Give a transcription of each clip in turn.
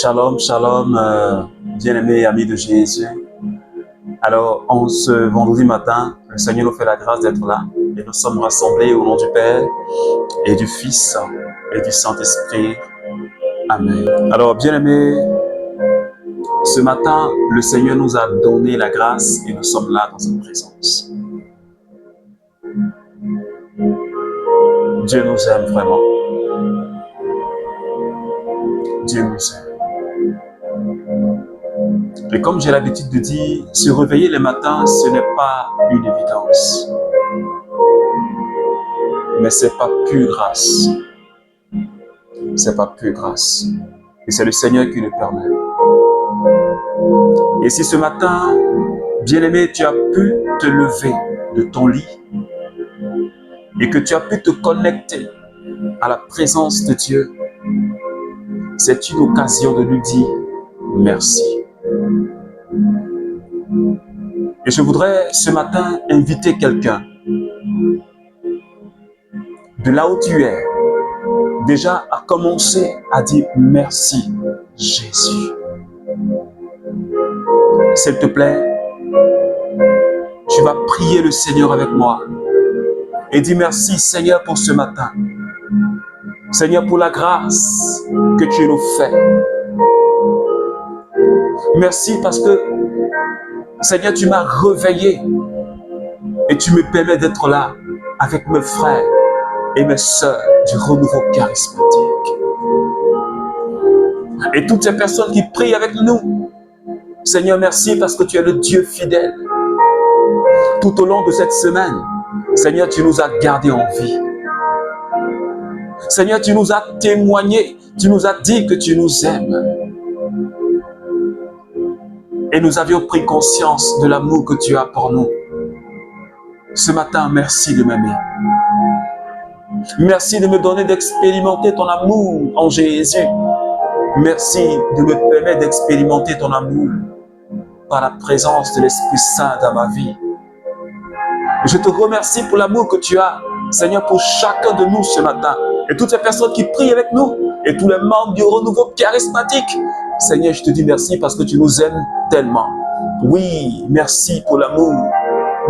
Shalom, shalom, bien-aimés amis de Jésus. Alors, en ce vendredi matin, le Seigneur nous fait la grâce d'être là et nous sommes rassemblés au nom du Père et du Fils et du Saint-Esprit. Amen. Alors, bien-aimés, ce matin, le Seigneur nous a donné la grâce et nous sommes là dans sa présence. Dieu nous aime vraiment. Dieu nous aime. Et comme j'ai l'habitude de dire, se réveiller le matin, ce n'est pas une évidence. Mais c'est pas pure grâce. C'est pas pure grâce. Et c'est le Seigneur qui le permet. Et si ce matin, bien-aimé, tu as pu te lever de ton lit et que tu as pu te connecter à la présence de Dieu, c'est une occasion de lui dire merci. Et je voudrais ce matin inviter quelqu'un de là où tu es, déjà à commencer à dire merci Jésus. S'il te plaît, tu vas prier le Seigneur avec moi et dire merci Seigneur pour ce matin. Seigneur pour la grâce que tu nous fais. Merci parce que Seigneur tu m'as réveillé et tu me permets d'être là avec mes frères et mes sœurs du renouveau charismatique. Et toutes ces personnes qui prient avec nous, Seigneur, merci parce que tu es le Dieu fidèle. Tout au long de cette semaine, Seigneur, tu nous as gardés en vie. Seigneur, tu nous as témoigné, tu nous as dit que tu nous aimes. Et nous avions pris conscience de l'amour que tu as pour nous. Ce matin, merci de m'aimer. Merci de me donner d'expérimenter ton amour en Jésus. Merci de me permettre d'expérimenter ton amour par la présence de l'Esprit Saint dans ma vie. Je te remercie pour l'amour que tu as, Seigneur, pour chacun de nous ce matin. Et toutes ces personnes qui prient avec nous, et tous les membres du renouveau charismatique. Seigneur, je te dis merci parce que tu nous aimes tellement. Oui, merci pour l'amour.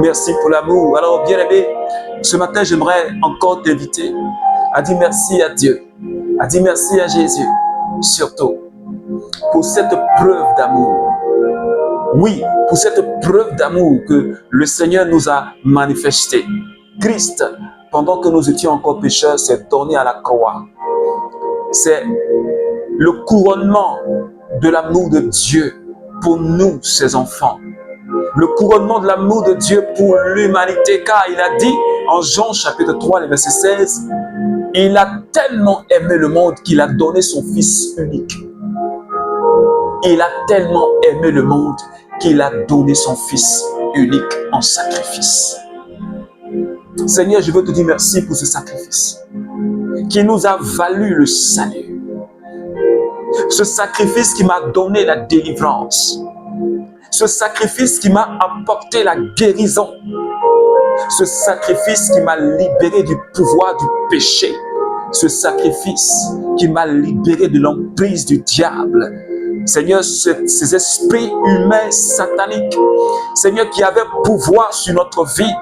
Merci pour l'amour. Alors, bien-aimé, ce matin, j'aimerais encore t'inviter à dire merci à Dieu, à dire merci à Jésus, surtout pour cette preuve d'amour. Oui, pour cette preuve d'amour que le Seigneur nous a manifestée. Christ, pendant que nous étions encore pécheurs, s'est donné à la croix. C'est le couronnement de l'amour de Dieu pour nous, ses enfants. Le couronnement de l'amour de Dieu pour l'humanité, car il a dit en Jean chapitre 3, verset 16, il a tellement aimé le monde qu'il a donné son Fils unique. Il a tellement aimé le monde qu'il a donné son Fils unique en sacrifice. Seigneur, je veux te dire merci pour ce sacrifice qui nous a valu le salut. Ce sacrifice qui m'a donné la délivrance. Ce sacrifice qui m'a apporté la guérison. Ce sacrifice qui m'a libéré du pouvoir du péché. Ce sacrifice qui m'a libéré de l'emprise du diable. Seigneur, ces esprits humains sataniques, Seigneur, qui avaient pouvoir sur notre vie,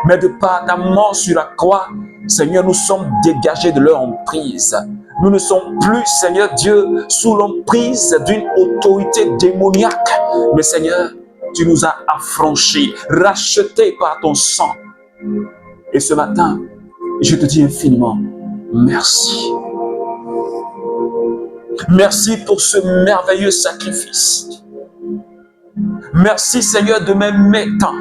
mais de par ta mort sur la croix, Seigneur, nous sommes dégagés de leur emprise. Nous ne sommes plus, Seigneur Dieu, sous l'emprise d'une autorité démoniaque. Mais Seigneur, tu nous as affranchis, rachetés par ton sang. Et ce matin, je te dis infiniment merci. Merci pour ce merveilleux sacrifice. Merci Seigneur de m'aimer tant.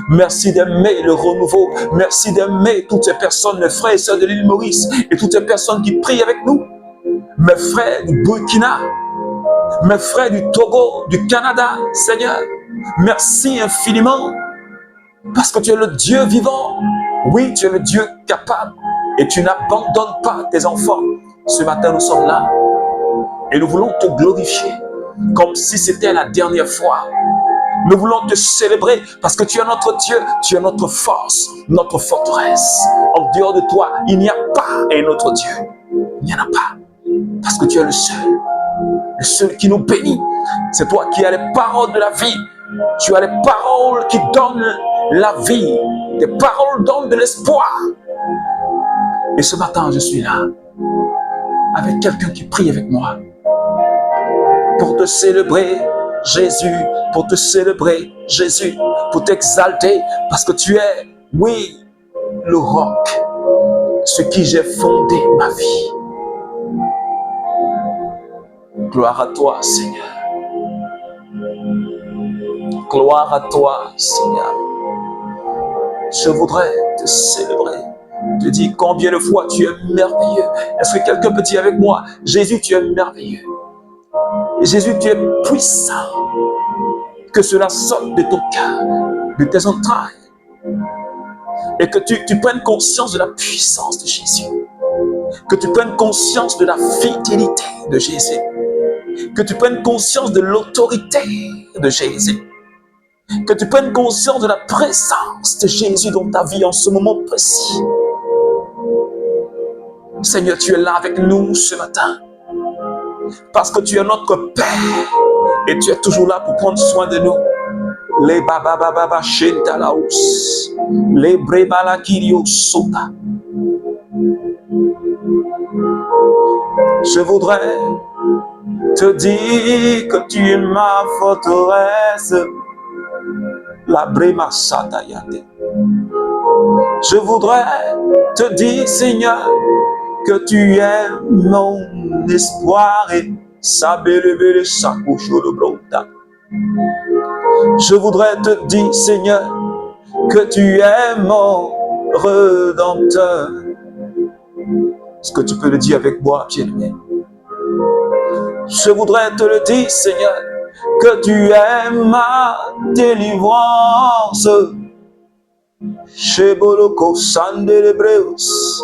Merci d'aimer le renouveau. Merci d'aimer toutes ces personnes, mes frères et sœurs de l'île Maurice et toutes ces personnes qui prient avec nous. Mes frères du Burkina, mes frères du Togo, du Canada, Seigneur. Merci infiniment parce que tu es le Dieu vivant. Oui, tu es le Dieu capable et tu n'abandonnes pas tes enfants. Ce matin, nous sommes là et nous voulons te glorifier comme si c'était la dernière fois. Nous voulons te célébrer parce que tu es notre Dieu, tu es notre force, notre forteresse. En dehors de toi, il n'y a pas un autre Dieu. Il n'y en a pas. Parce que tu es le seul. le seul qui nous bénit. C'est toi qui as les paroles de la vie. Tu as les paroles qui donnent la vie. Tes paroles donnent de l'espoir. Et ce matin, je suis là, avec quelqu'un qui prie avec moi, pour te célébrer, Jésus, pour te célébrer, Jésus, pour t'exalter, parce que tu es, oui, le roc, sur qui j'ai fondé ma vie. Gloire à toi, Seigneur. Gloire à toi, Seigneur. Je voudrais te célébrer, te dire combien de fois tu es merveilleux. Est-ce que quelqu'un peut dire avec moi, Jésus, tu es merveilleux. Jésus, tu es puissant. Que cela sorte de ton cœur, de tes entrailles. Et que tu prennes conscience de la puissance de Jésus. Que tu prennes conscience de la fidélité de Jésus. Que tu prennes conscience de l'autorité de Jésus. Que tu prennes conscience de la présence de Jésus dans ta vie en ce moment précis. Seigneur, tu es là avec nous ce matin. Parce que tu es notre Père. Et tu es toujours là pour prendre soin de nous. Les baba baba shentalaos. Les brebala kirio sota. Je voudrais te dire que tu es ma forteresse. La brema satayate. Je voudrais te dire, Seigneur, que tu es mon espoir et sabelebele sakoucho le brota. Je voudrais te dire, Seigneur, que tu es mon Rédempteur. Est-ce que tu peux le dire avec moi, bien-aimé? Je voudrais te le dire, Seigneur, que tu es ma délivrance. Sheboloko Sandelebreus.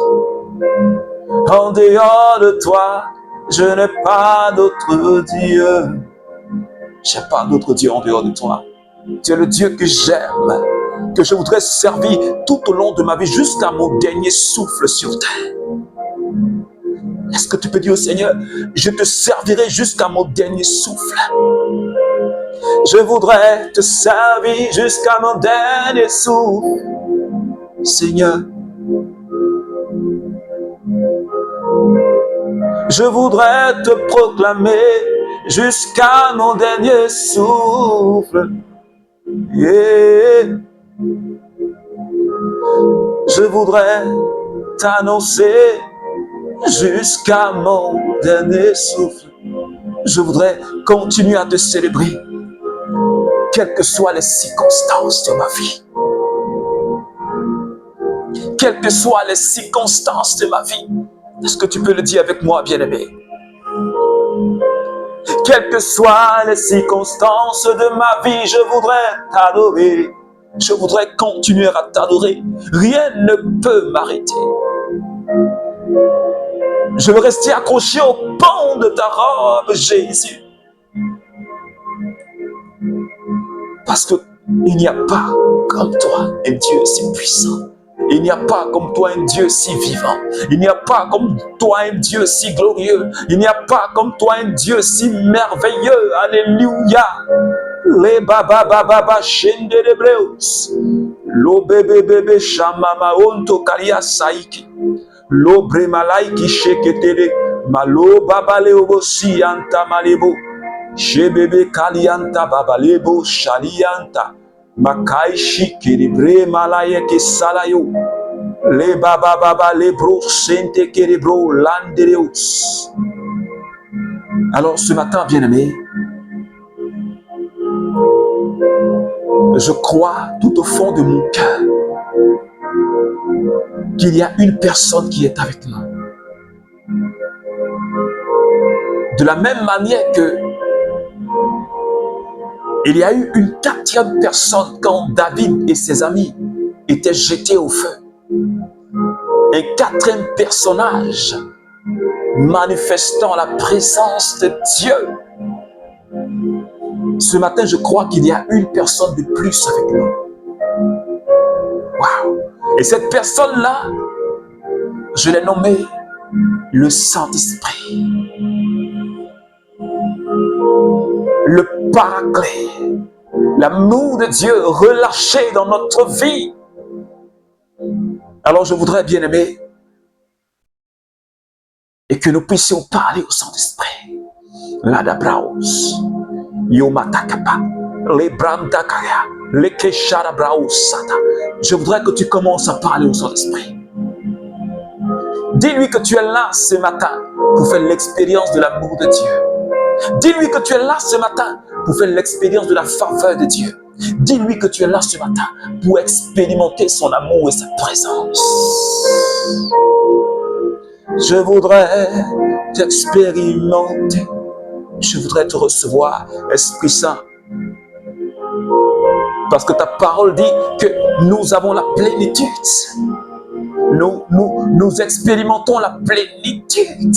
En dehors de toi, je n'ai pas d'autre Dieu. Je n'ai pas d'autre Dieu en dehors de toi. Tu es le Dieu que j'aime, que je voudrais servir tout au long de ma vie, jusqu'à mon dernier souffle sur terre. Est-ce que tu peux dire au Seigneur, je te servirai jusqu'à mon dernier souffle. Je voudrais te servir jusqu'à mon dernier souffle. Seigneur, je voudrais te proclamer jusqu'à mon dernier souffle. Yeah. Je voudrais t'annoncer jusqu'à mon dernier souffle. Je voudrais continuer à te célébrer, quelles que soient les circonstances de ma vie. Quelles que soient les circonstances de ma vie. Est-ce que tu peux le dire avec moi, bien-aimé? Quelles que soient les circonstances de ma vie, je voudrais t'adorer. Je voudrais continuer à t'adorer. Rien ne peut m'arrêter. Je veux rester accroché au pan de ta robe, Jésus. Parce qu'il n'y a pas comme toi un Dieu si puissant. Il n'y a pas comme toi un Dieu si vivant. Il n'y a pas comme toi un Dieu si glorieux. Il n'y a pas comme toi un Dieu si merveilleux. Alléluia. Les baba baba baba shende de breus. Lo bebe bebe shamama onto kalia saiki. Lo bremalaiki sheketele. Malo baba leo si anta malebo. Shebebe kalianta baba lebo shalianta. Makaishi kiribre malaye ke salayo. Le baba baba le bro sente kiribro landereus. Alors ce matin, bien-aimé, je crois tout au fond de mon cœur qu'il y a une personne qui est avec nous. De la même manière que il y a eu une quatrième personne quand David et ses amis étaient jetés au feu. Un quatrième personnage manifestant la présence de Dieu. Ce matin, je crois qu'il y a une personne de plus avec nous. Waouh! Et cette personne-là, je l'ai nommée le Saint-Esprit. le paraclet, l'amour de Dieu relâché dans notre vie. Alors je voudrais, bien aimé, et que nous puissions parler au Saint-Esprit. Ladabraos, Yomatakapa, Lebramdakaya, Lekesharabraosata. Je voudrais que tu commences à parler au Saint-Esprit. Dis-lui que tu es là ce matin pour faire l'expérience de l'amour de Dieu. Dis-lui que tu es là ce matin pour faire l'expérience de la faveur de Dieu. Dis-lui que tu es là ce matin pour expérimenter son amour et sa présence. Je voudrais t'expérimenter. Je voudrais te recevoir, Esprit Saint. Parce que ta parole dit que nous avons la plénitude. Nous expérimentons la plénitude.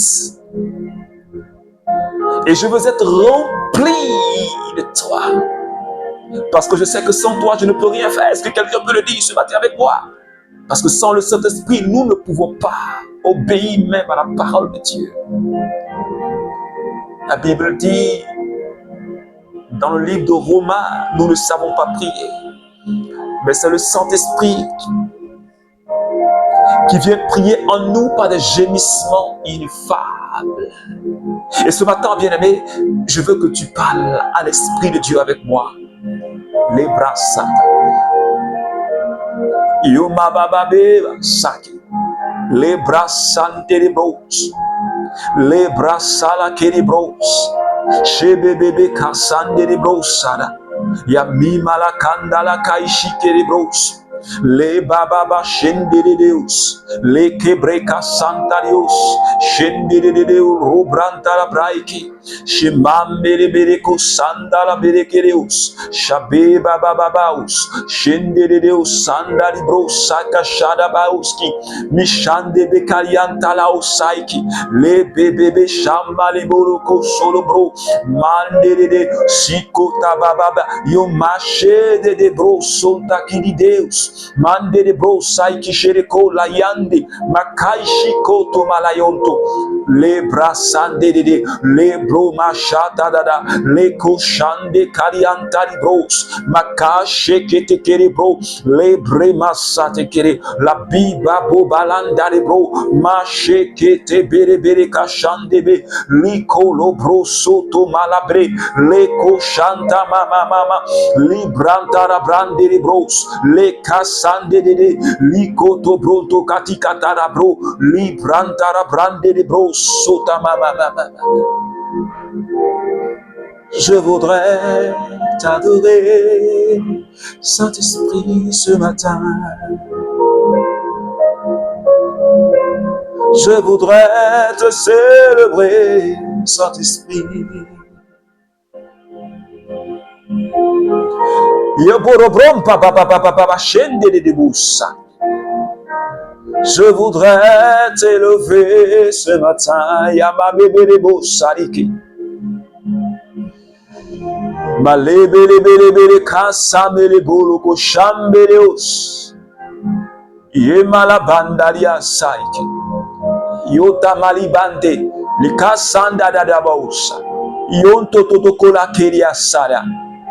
Et je veux être rempli de toi. Parce que je sais que sans toi, je ne peux rien faire. Est-ce que quelqu'un peut le dire ce matin avec moi? Parce que sans le Saint-Esprit, nous ne pouvons pas obéir même à la parole de Dieu. La Bible dit, dans le livre de Romains, nous ne savons pas prier. Mais c'est le Saint-Esprit qui vient prier en nous par des gémissements ineffables. Et ce matin, bien-aimé, je veux que tu parles à l'Esprit de Dieu avec moi. Les bras sacs. Yomabababe saki. Les bras santerebros. Les bras salakerebros. Shebebebe kasanderebros sada. Yamima la kandala kaishikerebros. Le bababa shendedeus, le kebreka santarius, shendedeu rubrantara braiki, shimambere bereko sandala berekereus, shabe bababaus, shendedeus sandali bro saka shadabauski, mishande bekariantala osaiki, le bebebe shambali boroko solo bro, mandede sikota bababa, yomashe de bro sonta kirideus. Mande de bro sai kishereko la yande makai shikoto malayonto le brasande de le bro mashata dada le koshande kariantari bros makashe kete kere bro le brema sate kere la biba bo balandare bro mashe kete bere bere kashande be liko lo bro soto malabre le koshanta mama mama librantara brande bros le kasande de likoto bronto katikatara bro librantara brande de bro sota mama mama. Je voudrais t'adorer, Saint-Esprit, ce matin. Je voudrais te célébrer, Saint-Esprit. Je voudrais t'élever ce matin. Malebelebelebele kasamele boloko shambeleos. Yemala bandaria saiki. Yota malibante likasanda dadabaosa. Yonto totokola keria sara.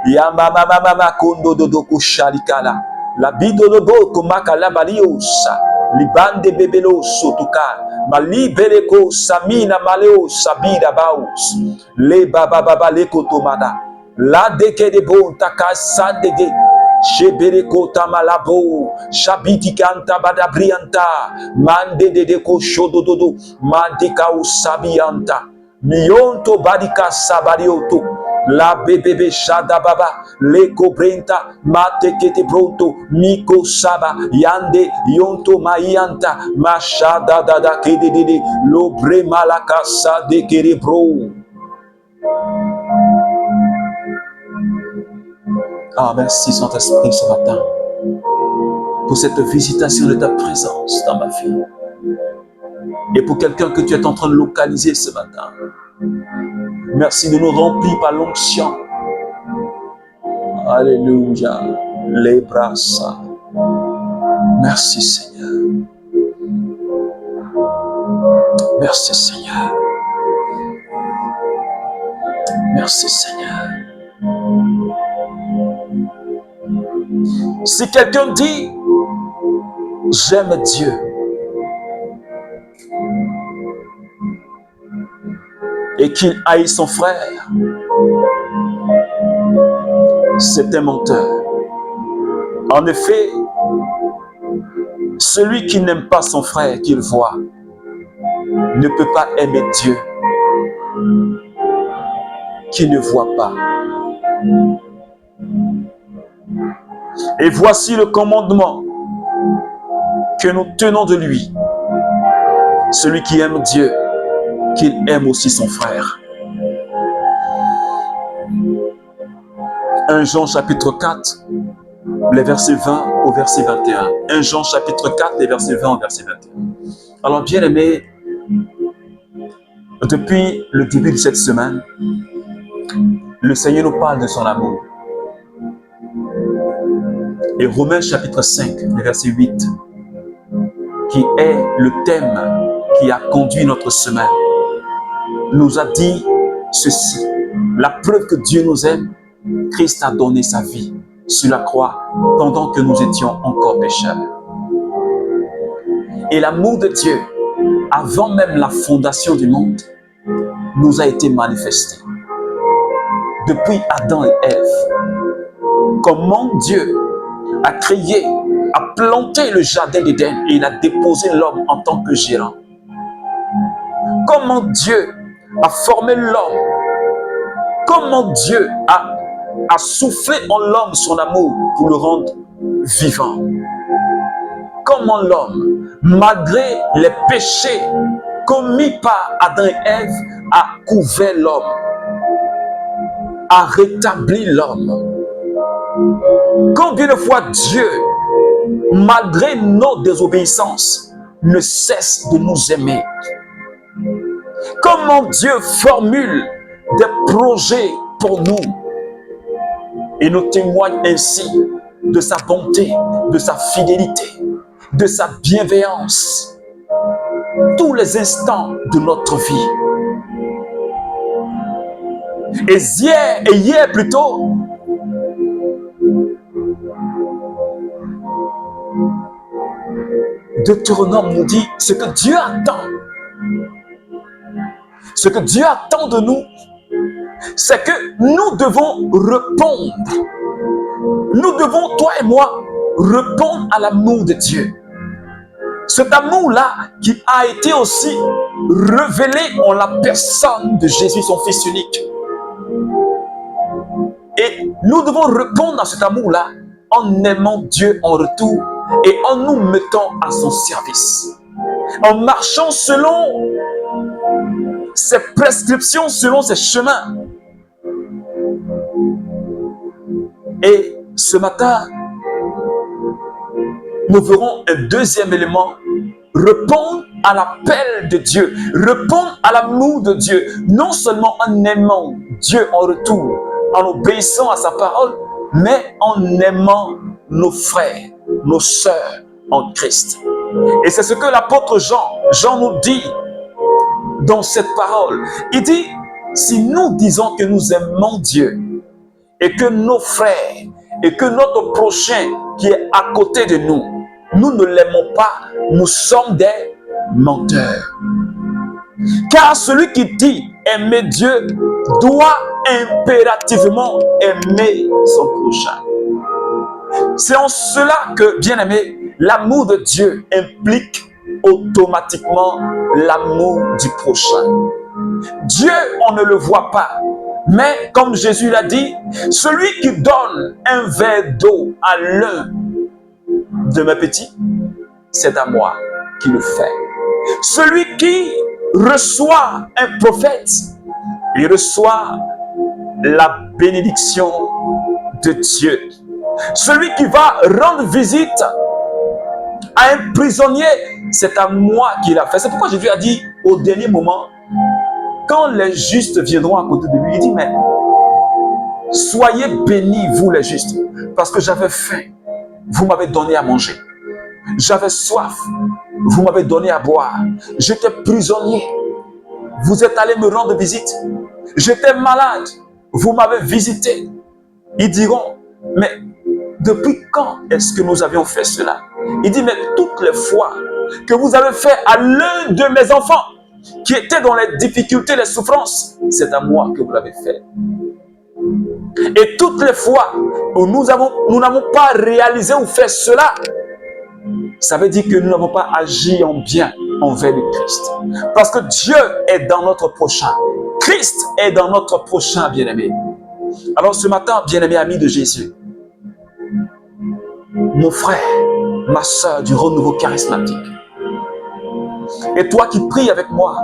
Yamba mama mama kondo dodoko sharikala. La bido lobo komakala baliosa. Libande bebelo sotuka. Malibeleko samina maleo sabida baus. Le baba baba leko tomada. La deke de bon takasa dege. Shebereko tamalabo. Shabiti kanta badabrianta. Mande de deko shodododo. Mandika usabianta. Mionto badika sabarioto. La bebebe shada baba le cobrenta mate kete pronto miko saba yande yonto mayanta mashada dada kede dede lo brema la casa de kere bro. Ah, merci Saint-Esprit ce matin pour cette visitation de ta présence dans ma vie et pour quelqu'un que tu es en train de localiser ce matin. Merci de nous remplir par l'onction. Alléluia. Les bras. Merci Seigneur. Merci Seigneur. Merci Seigneur. Si quelqu'un dit, j'aime Dieu, et qu'il haït son frère, c'est un menteur. En effet, celui qui n'aime pas son frère qu'il voit ne peut pas aimer Dieu qui ne voit pas. Et voici le commandement que nous tenons de lui. Celui qui aime Dieu, qu'il aime aussi son frère. 1 Jean chapitre 4, les versets 20 au verset 21. 1 Jean chapitre 4, les versets 20 au verset 21. Alors bien aimés, depuis le début de cette semaine, le Seigneur nous parle de son amour. Et Romains chapitre 5, le verset 8, qui est le thème qui a conduit notre semaine, nous a dit ceci. La preuve que Dieu nous aime, Christ a donné sa vie sur la croix pendant que nous étions encore pécheurs. Et l'amour de Dieu, avant même la fondation du monde, nous a été manifesté. Depuis Adam et Ève, comment Dieu a créé, a planté le jardin d'Éden et il a déposé l'homme en tant que gérant. Comment Dieu a formé l'homme. Comment Dieu a soufflé en l'homme son amour pour le rendre vivant. Comment l'homme, malgré les péchés commis par Adam et Ève, a couvert l'homme, a rétabli l'homme. Combien de fois Dieu, malgré nos désobéissances, ne cesse de nous aimer. Comment Dieu formule des projets pour nous et nous témoigne ainsi de sa bonté, de sa fidélité, de sa bienveillance, tous les instants de notre vie. Et hier plutôt, Deutéronome nous dit ce que Dieu attend. Ce que Dieu attend de nous, c'est que nous devons répondre. Nous devons, toi et moi, répondre à l'amour de Dieu. Cet amour-là qui a été aussi révélé en la personne de Jésus, son Fils unique. Et nous devons répondre à cet amour-là en aimant Dieu en retour et en nous mettant à son service. En marchant selon ses prescriptions, selon ses chemins. Et ce matin, nous verrons un deuxième élément, répondre à l'appel de Dieu, répondre à l'amour de Dieu, non seulement en aimant Dieu en retour, en obéissant à sa parole, mais en aimant nos frères, nos sœurs en Christ. Et c'est ce que l'apôtre Jean nous dit dans cette parole. Il dit, si nous disons que nous aimons Dieu et que nos frères et que notre prochain qui est à côté de nous, nous ne l'aimons pas, nous sommes des menteurs. Car celui qui dit aimer Dieu doit impérativement aimer son prochain. C'est en cela que, bien aimé, l'amour de Dieu implique automatiquement l'amour du prochain. Dieu, on ne le voit pas. Mais comme Jésus l'a dit, celui qui donne un verre d'eau à l'un de mes petits, c'est à moi qui le fait. Celui qui reçoit un prophète, il reçoit la bénédiction de Dieu. Celui qui va rendre visite à un prisonnier, c'est à moi qu'il a fait. C'est pourquoi Jésus a dit au dernier moment, quand les justes viendront à côté de lui, il dit, mais soyez bénis, vous les justes, parce que j'avais faim, vous m'avez donné à manger. J'avais soif, vous m'avez donné à boire. J'étais prisonnier, vous êtes allé me rendre visite. J'étais malade, vous m'avez visité. Ils diront, mais depuis quand est-ce que nous avions fait cela? Il dit, mais toutes les fois que vous avez fait à l'un de mes enfants qui était dans les difficultés, les souffrances, c'est à moi que vous l'avez fait. Et toutes les fois où nous n'avons pas réalisé ou fait cela, ça veut dire que nous n'avons pas agi en bien envers le Christ. Parce que Dieu est dans notre prochain. Christ est dans notre prochain, bien-aimé. Alors ce matin, bien-aimé ami de Jésus, mon frère, ma soeur du renouveau charismatique, et toi qui pries avec moi,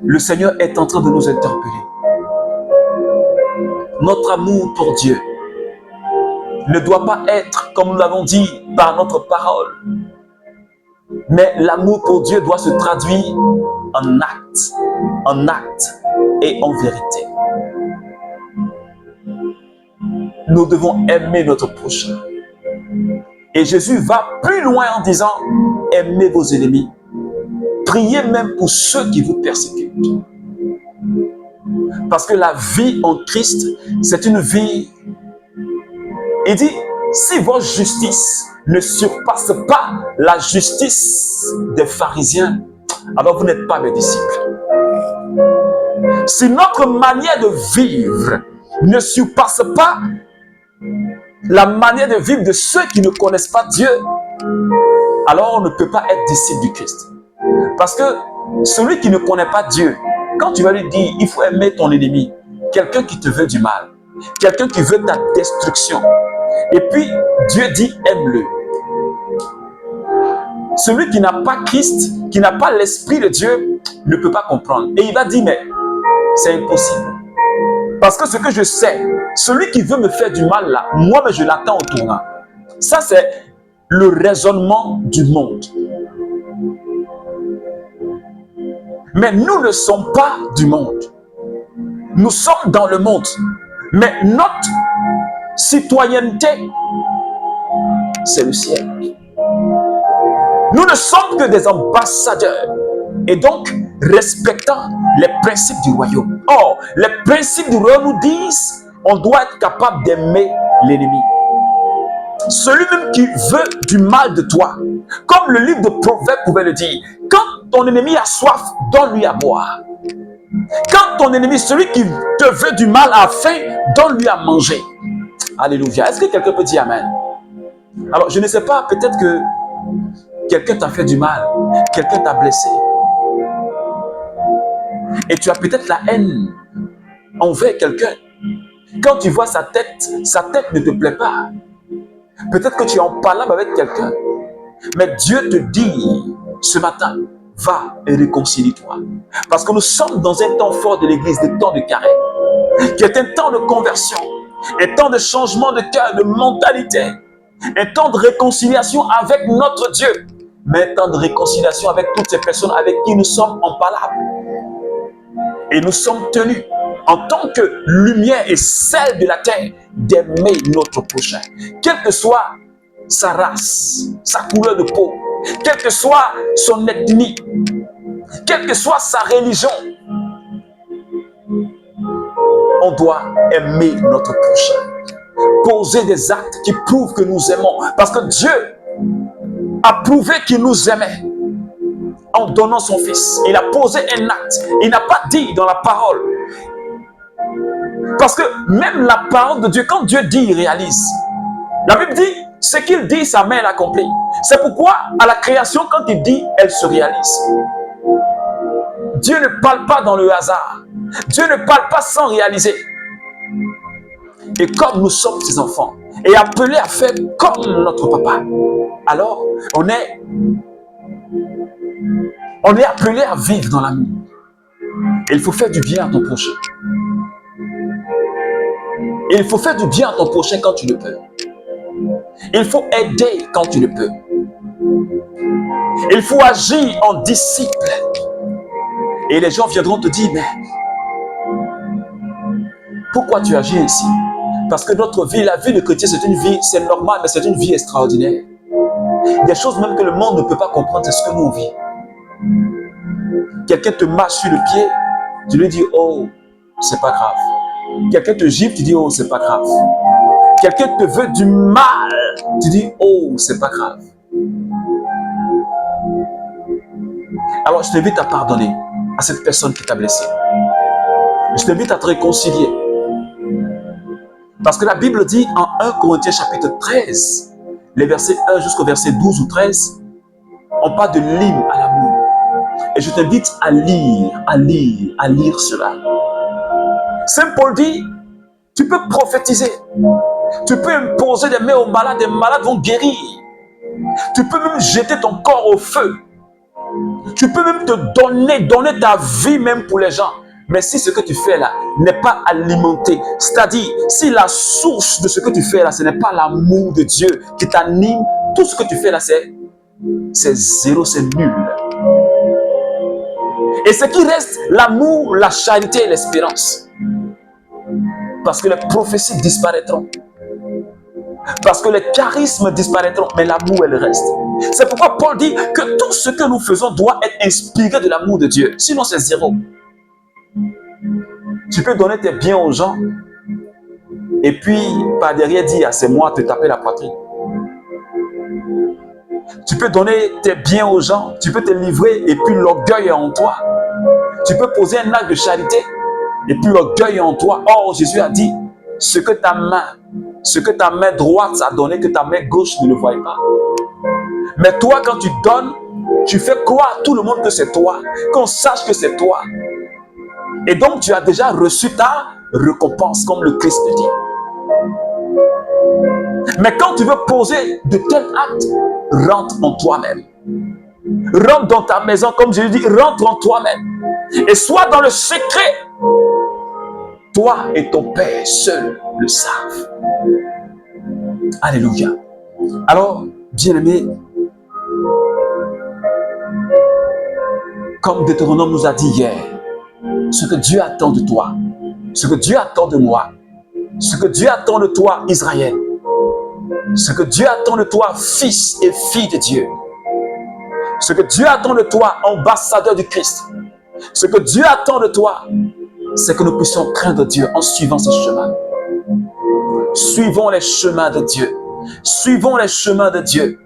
le Seigneur est en train de nous interpeller. Notre amour pour Dieu ne doit pas être, comme nous l'avons dit, par notre parole. Mais l'amour pour Dieu doit se traduire en acte et en vérité. Nous devons aimer notre prochain. Et Jésus va plus loin en disant, aimez vos ennemis. Priez même pour ceux qui vous persécutent. Parce que la vie en Christ, c'est une vie. Il dit, si votre justice ne surpasse pas la justice des pharisiens, alors vous n'êtes pas mes disciples. Si notre manière de vivre ne surpasse pas la manière de vivre de ceux qui ne connaissent pas Dieu, alors on ne peut pas être disciple du Christ. Parce que celui qui ne connaît pas Dieu, quand tu vas lui dire, il faut aimer ton ennemi, quelqu'un qui te veut du mal, quelqu'un qui veut ta destruction, et puis Dieu dit, aime-le. Celui qui n'a pas Christ, qui n'a pas l'Esprit de Dieu, ne peut pas comprendre. Et il va dire, mais c'est impossible. Parce que ce que je sais, celui qui veut me faire du mal là, moi, je l'attends au tournant. Ça, c'est le raisonnement du monde. Mais nous ne sommes pas du monde. Nous sommes dans le monde. Mais notre citoyenneté, c'est le ciel. Nous ne sommes que des ambassadeurs. Et donc, respectant les principes du royaume. Or, les principes du royaume nous disent, on doit être capable d'aimer l'ennemi. Celui même qui veut du mal de toi, comme le livre de Proverbes pouvait le dire, quand ton ennemi a soif, donne-lui à boire. Quand ton ennemi, celui qui te veut du mal a faim, donne-lui à manger. Alléluia. Est-ce que quelqu'un peut dire Amen? Alors, je ne sais pas, peut-être que quelqu'un t'a fait du mal, quelqu'un t'a blessé. Et tu as peut-être la haine envers quelqu'un. Quand tu vois sa tête ne te plaît pas. Peut-être que tu es en palabre avec quelqu'un. Mais Dieu te dit ce matin, va et réconcilie-toi. Parce que nous sommes dans un temps fort de l'Église, des temps de carême, qui est un temps de conversion, un temps de changement de cœur, de mentalité, un temps de réconciliation avec notre Dieu, mais un temps de réconciliation avec toutes ces personnes avec qui nous sommes en palabre. Et nous sommes tenus, en tant que lumière et sel de la terre, d'aimer notre prochain. Quelle que soit sa race, sa couleur de peau, quelle que soit son ethnie, quelle que soit sa religion, on doit aimer notre prochain. Poser des actes qui prouvent que nous aimons. Parce que Dieu a prouvé qu'il nous aimait. En donnant son fils, il a posé un acte. Il n'a pas dit dans la parole. Parce que même la parole de Dieu, quand Dieu dit, il réalise. La Bible dit, ce qu'il dit, sa main l'accomplit. C'est pourquoi, à la création, quand il dit, elle se réalise. Dieu ne parle pas dans le hasard. Dieu ne parle pas sans réaliser. Et comme nous sommes ses enfants, et appelés à faire comme notre papa, alors on est appelé à vivre dans l'amour. Et il faut faire du bien à ton prochain. Et il faut faire du bien à ton prochain quand tu le peux. Il faut aider quand tu le peux. Il faut agir en disciple. Et les gens viendront te dire, mais pourquoi tu agis ainsi? Parce que notre vie, la vie de chrétien, c'est une vie, c'est normal, mais c'est une vie extraordinaire. Des choses même que le monde ne peut pas comprendre, c'est ce que nous vivons. Quelqu'un te marche sur le pied, tu lui dis, oh, c'est pas grave. Quelqu'un te gifle, tu dis, oh, c'est pas grave. Quelqu'un te veut du mal, tu dis, oh, c'est pas grave. Alors, je t'invite à pardonner à cette personne qui t'a blessé. Je t'invite à te réconcilier. Parce que la Bible dit en 1 Corinthiens chapitre 13, les versets 1 jusqu'au verset 12 ou 13, on parle de l'hymne à l'amour. Et je t'invite à lire cela. Saint Paul dit, tu peux prophétiser. Tu peux imposer des mains aux malades, les malades vont guérir. Tu peux même jeter ton corps au feu. Tu peux même te donner ta vie même pour les gens. Mais si ce que tu fais là n'est pas alimenté, c'est-à-dire si la source de ce que tu fais là, ce n'est pas l'amour de Dieu qui t'anime, tout ce que tu fais là, c'est zéro, c'est nul. Et ce qui reste, l'amour, la charité et l'espérance. Parce que les prophéties disparaîtront. Parce que les charismes disparaîtront, mais l'amour, elle reste. C'est pourquoi Paul dit que tout ce que nous faisons doit être inspiré de l'amour de Dieu. Sinon, c'est zéro. Tu peux donner tes biens aux gens et puis par derrière dire, c'est moi, te taper la poitrine. Tu peux donner tes biens aux gens, tu peux te livrer et puis l'orgueil est en toi. Tu peux poser un acte de charité et puis l'orgueil est en toi. Or, Jésus a dit, ce que ta main droite a donné, que ta main gauche ne le voie pas. Mais toi, quand tu donnes, tu fais croire à tout le monde que c'est toi, qu'on sache que c'est toi. Et donc, tu as déjà reçu ta récompense, comme le Christ dit. Mais quand tu veux poser de tels actes, rentre en toi-même. Rentre dans ta maison, comme Jésus dit, rentre en toi-même. Et sois dans le secret. Toi et ton Père seul le savent. Alléluia. Alors, bien-aimé, comme Deutéronome nous a dit hier, ce que Dieu attend de toi, ce que Dieu attend de moi, ce que Dieu attend de toi, Israël, ce que Dieu attend de toi, fils et fille de Dieu, ce que Dieu attend de toi, ambassadeur du Christ, ce que Dieu attend de toi, c'est que nous puissions craindre Dieu en suivant ses chemins. Suivons les chemins de Dieu. Suivons les chemins de Dieu.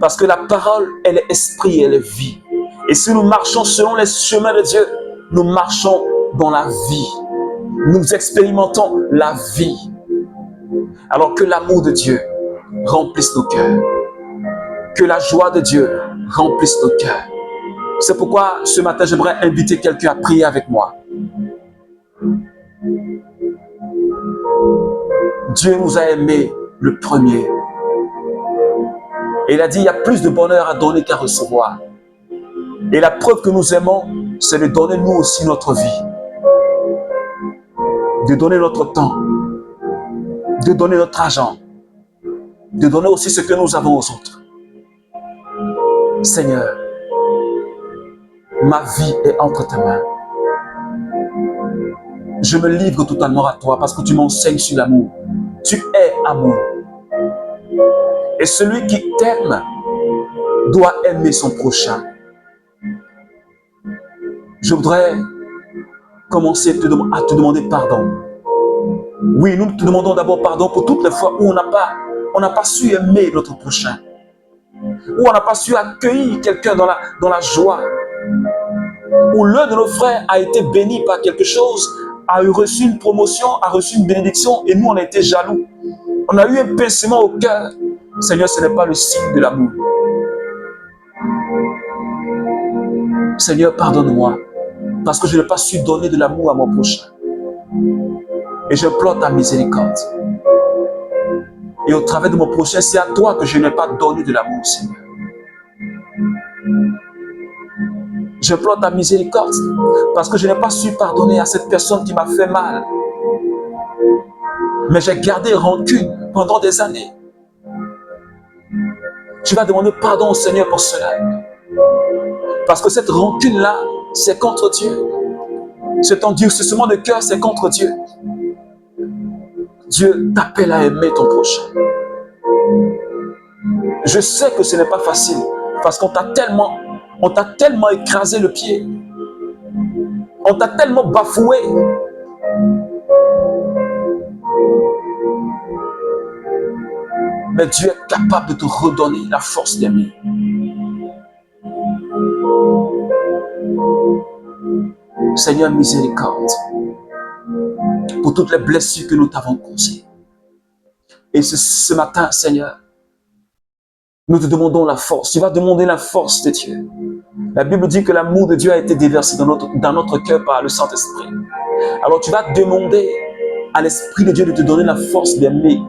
Parce que la parole, elle est esprit, elle est vie. Et si nous marchons selon les chemins de Dieu, nous marchons dans la vie. Nous expérimentons la vie. Alors que l'amour de Dieu remplisse nos cœurs. Que la joie de Dieu remplisse nos cœurs. C'est pourquoi ce matin, j'aimerais inviter quelqu'un à prier avec moi. Dieu nous a aimés le premier. Et il a dit, il y a plus de bonheur à donner qu'à recevoir. Et la preuve que nous aimons, c'est de donner nous aussi notre vie. De donner notre temps. De donner notre argent. De donner aussi ce que nous avons aux autres. Seigneur, ma vie est entre tes mains. Je me livre totalement à toi parce que tu m'enseignes sur l'amour. Tu es amour. Et celui qui t'aime doit aimer son prochain. Je voudrais commencer à te demander pardon. Oui, nous te demandons d'abord pardon pour toutes les fois où on n'a pas su aimer notre prochain. Où on n'a pas su accueillir quelqu'un dans la joie. Où l'un de nos frères a été béni par quelque chose, a reçu une promotion, a reçu une bénédiction et nous on a été jaloux. On a eu un pincement au cœur. Seigneur, ce n'est pas le signe de l'amour. Seigneur, pardonne-moi parce que je n'ai pas su donner de l'amour à mon prochain. Et j'implore ta miséricorde. Et au travers de mon prochain, c'est à toi que je n'ai pas donné de l'amour, Seigneur. J'implore ta miséricorde parce que je n'ai pas su pardonner à cette personne qui m'a fait mal. Mais j'ai gardé rancune pendant des années. Tu vas demander pardon au Seigneur pour cela. Parce que cette rancune-là, c'est contre Dieu. Cet endurcissement de cœur, c'est contre Dieu. Dieu t'appelle à aimer ton prochain. Je sais que ce n'est pas facile parce qu'on t'a tellement écrasé le pied. On t'a tellement bafoué. mais Dieu est capable de te redonner la force d'aimer. Seigneur, miséricorde pour toutes les blessures que nous t'avons causées. Et ce matin, Seigneur, nous te demandons la force. Tu vas demander la force de Dieu. La Bible dit que l'amour de Dieu a été déversé dans notre cœur par le Saint-Esprit. Alors tu vas demander à l'Esprit de Dieu de te donner la force d'aimer.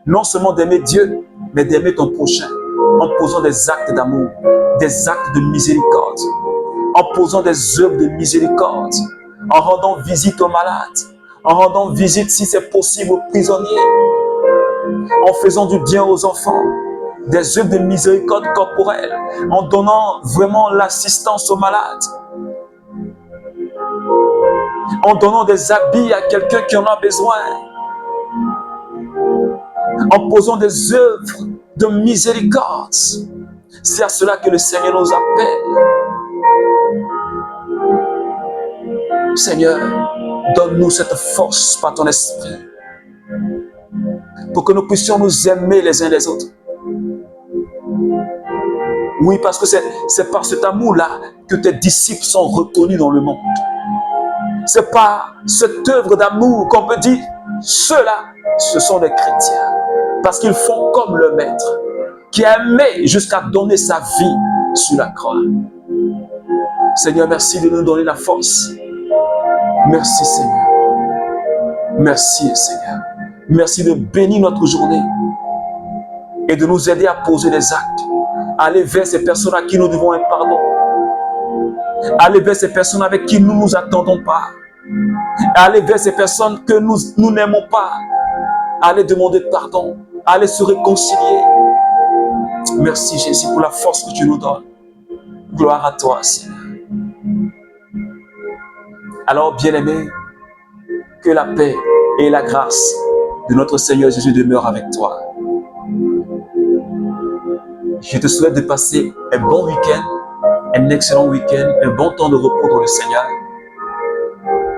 Non seulement d'aimer Dieu, mais d'aimer ton prochain. En posant des actes d'amour, des actes de miséricorde. En posant des œuvres de miséricorde. En rendant visite aux malades. En rendant visite, si c'est possible, aux prisonniers. En faisant du bien aux enfants. Des œuvres de miséricorde corporelle, en donnant vraiment l'assistance aux malades, en donnant des habits à quelqu'un qui en a besoin, en posant des œuvres de miséricorde. C'est à cela que le Seigneur nous appelle. Seigneur, donne-nous cette force par ton esprit, pour que nous puissions nous aimer les uns les autres. Oui, parce que c'est par cet amour-là que tes disciples sont reconnus dans le monde. C'est par cette œuvre d'amour qu'on peut dire, ceux-là, ce sont des chrétiens. Parce qu'ils font comme le Maître, qui a aimé jusqu'à donner sa vie sur la croix. Seigneur, merci de nous donner la force. Merci, Seigneur. Merci, Seigneur. Merci de bénir notre journée et de nous aider à poser des actes. Aller vers ces personnes à qui nous devons un pardon. Aller vers ces personnes avec qui nous ne nous attendons pas. Aller vers ces personnes que nous n'aimons pas. Aller demander pardon. Aller se réconcilier. Merci Jésus pour la force que tu nous donnes. Gloire à toi, Seigneur. Alors, bien-aimé, que la paix et la grâce de notre Seigneur Jésus demeurent avec toi. Je te souhaite de passer un bon week-end, un excellent week-end, un bon temps de repos dans le Seigneur.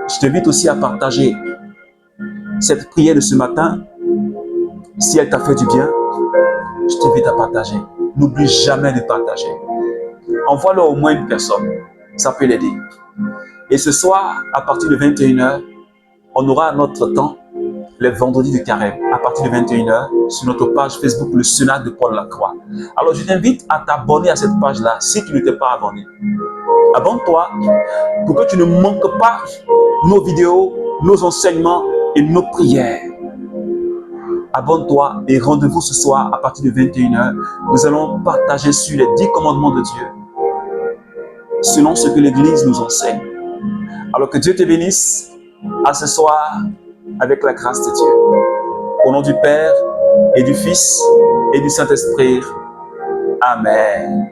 Je t'invite aussi à partager cette prière de ce matin. Si elle t'a fait du bien, je t'invite à partager. N'oublie jamais de partager. Envoie-le au moins une personne. Ça peut l'aider. Et ce soir, à partir de 21h, on aura notre temps, les vendredis de carême, à partir de 21h, sur notre page Facebook, le Sénat de Paul Lacroix. Alors, je t'invite à t'abonner à cette page-là, si tu ne t'es pas abonné. Abonne-toi pour que tu ne manques pas nos vidéos, nos enseignements et nos prières. Abonne-toi et rendez-vous ce soir à partir de 21h. Nous allons partager sur les 10 commandements de Dieu, selon ce que l'Église nous enseigne. Alors que Dieu te bénisse à ce soir avec la grâce de Dieu. Au nom du Père et du Fils et du Saint-Esprit. Amen.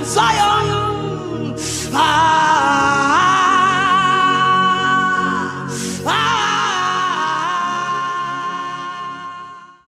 Zion.